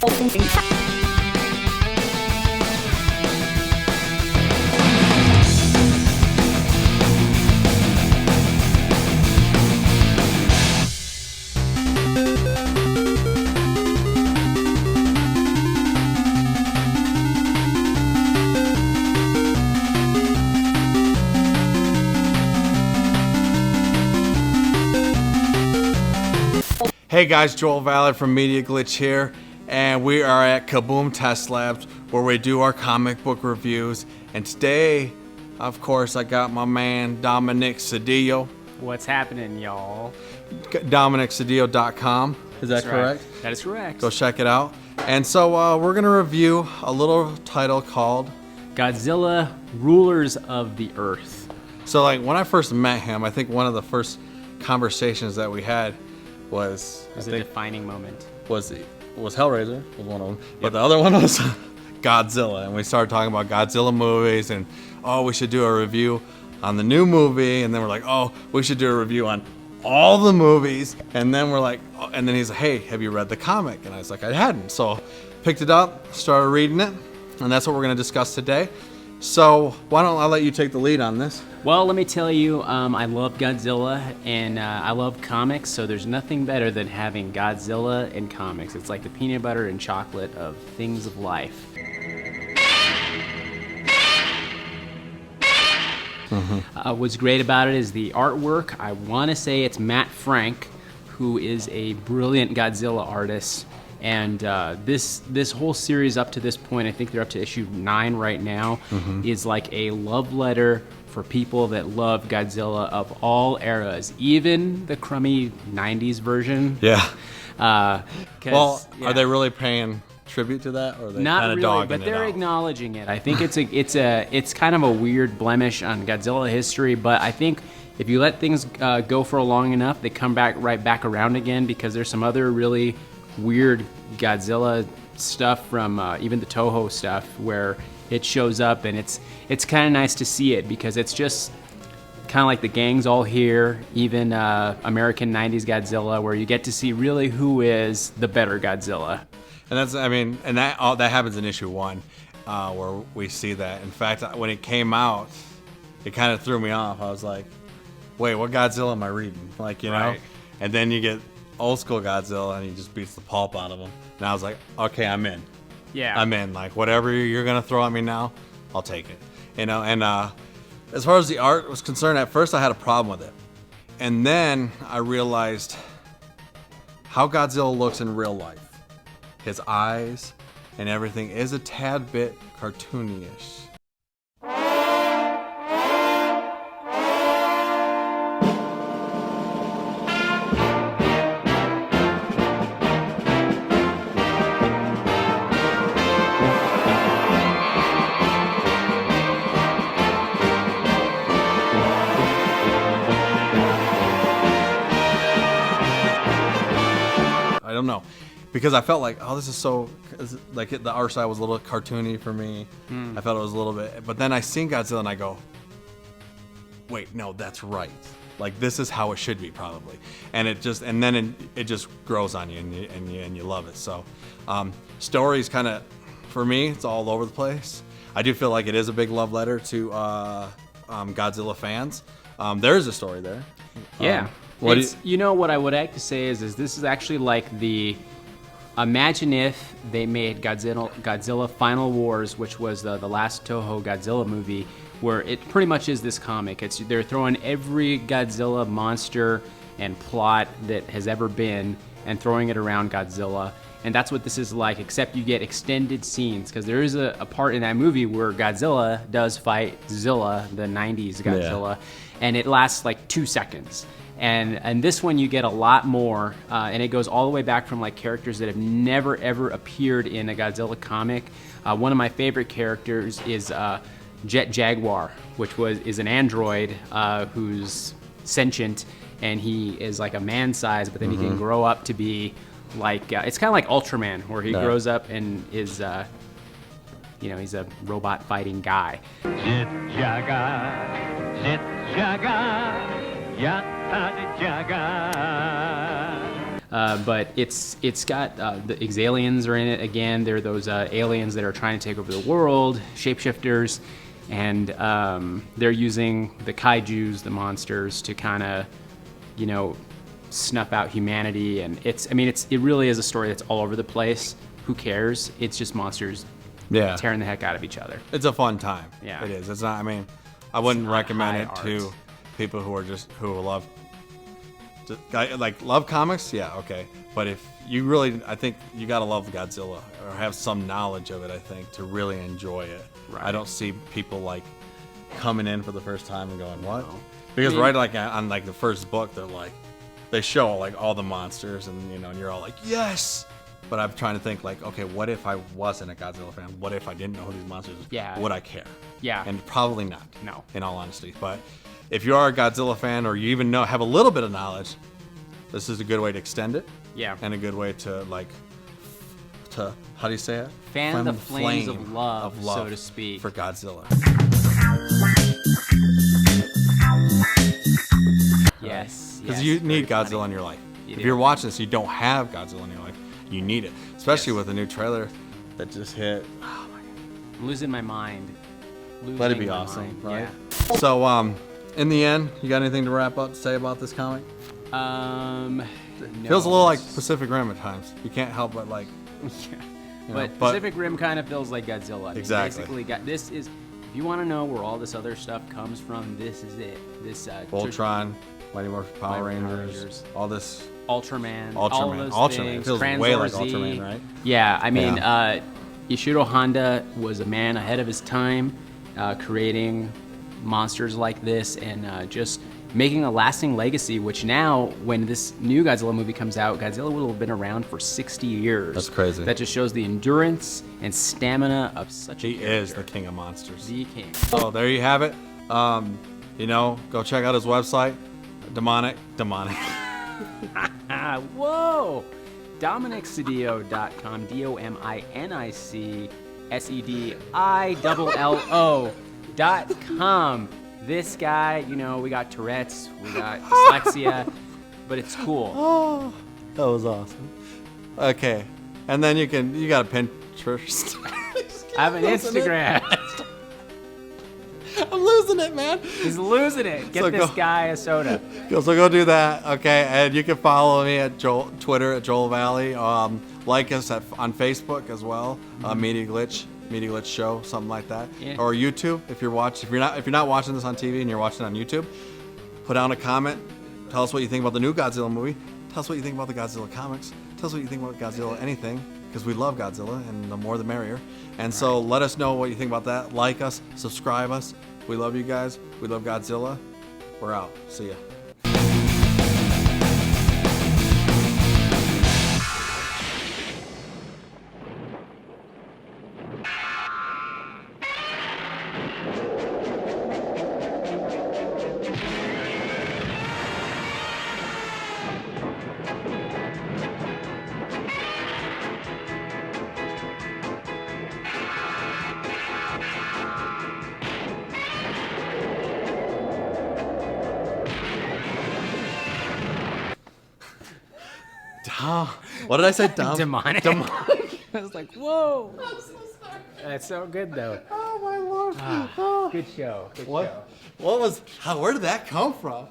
Hey guys, Joel Vallie from Media Glitch here, and we are at Kaboom Test Labs where we do our comic book reviews. And today, of course, I got my man Dominic Sedillo. What's happening, y'all? DominicSedillo.com. Is that correct? Right. That is correct. Go check it out. And so we're going to review a little title called Godzilla, Rulers of the Earth. So like when I first met him, I think one of the first conversations that we had was a defining moment. Was Hellraiser was one of them, but the other one was Godzilla, and we started talking about Godzilla movies, and we should do a review on the new movie, and then we're like, we should do a review on all the movies, and then we're like, and then he's like, hey, have you read the comic? And I was like, I hadn't, so picked it up, started reading it, and that's what we're going to discuss today. So why don't I let you take the lead on this? Well, let me tell you, I love Godzilla, and I love comics, so there's nothing better than having Godzilla in comics. It's like the peanut butter and chocolate of things of life. What's great about it is the artwork. I want to say it's Matt Frank, who is a brilliant Godzilla artist. And this whole series up to this point, I think they're up to issue 9 right now, is like a love letter for people that love Godzilla of all eras, even the crummy 90s version. Yeah. Are they really paying tribute to that, or are they not kind of really, dogging but they're it out? acknowledging it. I think it's kind of a weird blemish on Godzilla history, but I think if you let things go for long enough, they come right back around again, because there's some other really weird Godzilla stuff from even the Toho stuff where it shows up, and it's kind of nice to see it, because it's just kind of like the gang's all here, even American 90s Godzilla, where you get to see really who is the better Godzilla. And that happens in issue 1, where we see that. In fact, when it came out, it kind of threw me off. I was like, wait, what Godzilla am I reading? Like, you know? And then you get old school Godzilla, and he just beats the pulp out of him. And I was like, okay, I'm in. Yeah. I'm in. Like, whatever you're going to throw at me now, I'll take it. You know, and as far as the art was concerned, at first I had a problem with it. And then I realized how Godzilla looks in real life. His eyes and everything is a tad bit cartoony-ish. I don't know, because I felt like, this is so, like the art style was a little cartoony for me. I felt it was a little bit, but then I seen Godzilla and I go, wait, no, that's right. Like, this is how it should be probably, and it just grows on you, and you love it. So, stories kind of, for me, it's all over the place. I do feel like it is a big love letter to Godzilla fans. There is a story there. Yeah. You know what I would like to say is this is actually like imagine if they made Godzilla Final Wars, which was the last Toho Godzilla movie, where it pretty much is this comic. They're throwing every Godzilla monster and plot that has ever been and throwing it around Godzilla. And that's what this is like, except you get extended scenes, because there is a part in that movie where Godzilla does fight Zilla, the 90s Godzilla, and it lasts like 2 seconds. And this one you get a lot more, and it goes all the way back from like characters that have never ever appeared in a Godzilla comic. One of my favorite characters is Jet Jaguar, which is an android who's sentient, and he is like a man size, but then he can grow up to be like it's kind of like Ultraman, where he grows up and is he's a robot fighting guy. Jet Jaguar, Jet Jaguar, Yatta Jaguar. But it's got the Exaliens are in it again. They're those aliens that are trying to take over the world, shapeshifters, and they're using the kaijus, the monsters, to kind of, snuff out humanity. And it really is a story that's all over the place. Who cares? It's just monsters tearing the heck out of each other. It's a fun time. Yeah. It is. It's not. I mean, I wouldn't recommend it high to art. people who love comics. Yeah, okay. But if you really, I think you gotta love Godzilla or have some knowledge of it. I think to really enjoy it. Right. I don't see people like coming in for the first time and going, "What?" No. Because I mean- right like on like the first book, they show like all the monsters and and you're all like, "Yes." But I'm trying to think like, okay, what if I wasn't a Godzilla fan? What if I didn't know who these monsters are? Yeah. Would I care? Yeah. And probably not. No. In all honesty. But if you are a Godzilla fan or you even have a little bit of knowledge, this is a good way to extend it. Yeah. And a good way to how do you say it? Fan the flames flame of love, so to speak. For Godzilla. Yes. Because yes, you very need funny. Godzilla in your life. You If do. you're watching this, you don't have Godzilla in your life. You need it, especially Yes. with the new trailer that just hit. I'm losing my mind. Let it be Losing my awesome, mind. right? So, in the end, you got anything to wrap up to say about this comic? Yeah. Feels a little like Pacific Rim at times. You can't help but like. Yeah. know, But but- Pacific Rim kind of feels like Godzilla. I mean, Exactly. Basically, this is. If you want to know where all this other stuff comes from, this is it. This Voltron, Mighty Morphin Power Mighty Power Rangers, Rangers. all this. Ultraman. All of those Ultraman. things, It feels way like Transor Z. Ultraman, right? Yeah, I mean, Yeah. Ishiro Honda was a man ahead of his time, creating monsters like this and just making a lasting legacy, which now, when this new Godzilla movie comes out, Godzilla will have been around for 60 years. That's crazy. That just shows the endurance and stamina of such a He is the character. king of monsters. The king. So there you have it. Go check out his website, Dominic. Whoa! DominicSedillo.com, DominicSedillo.com. This guy, we got Tourette's, we got dyslexia, but it's cool. Oh, that was awesome. Okay, and then you got a Pinterest. I have an Instagram. I'm losing it, man. He's losing it. Get So this go- guy a soda. So go do that, okay? And you can follow me at Twitter at Joel Vallie. Like us on Facebook as well. Media Glitch Show, something like that. Yeah. Or YouTube if you're not watching this on TV and you're watching it on YouTube. Put down a comment. Tell us what you think about the new Godzilla movie. Tell us what you think about the Godzilla comics. Tell us what you think about Godzilla anything, because we love Godzilla, and the more the merrier. And so let us know what you think about that. Like us, subscribe us. We love you guys. We love Godzilla. We're out. See ya. What did I say? Demonic. I was like, whoa. That's so good, though. Oh my lord. Good show. Good show. Where did that come from?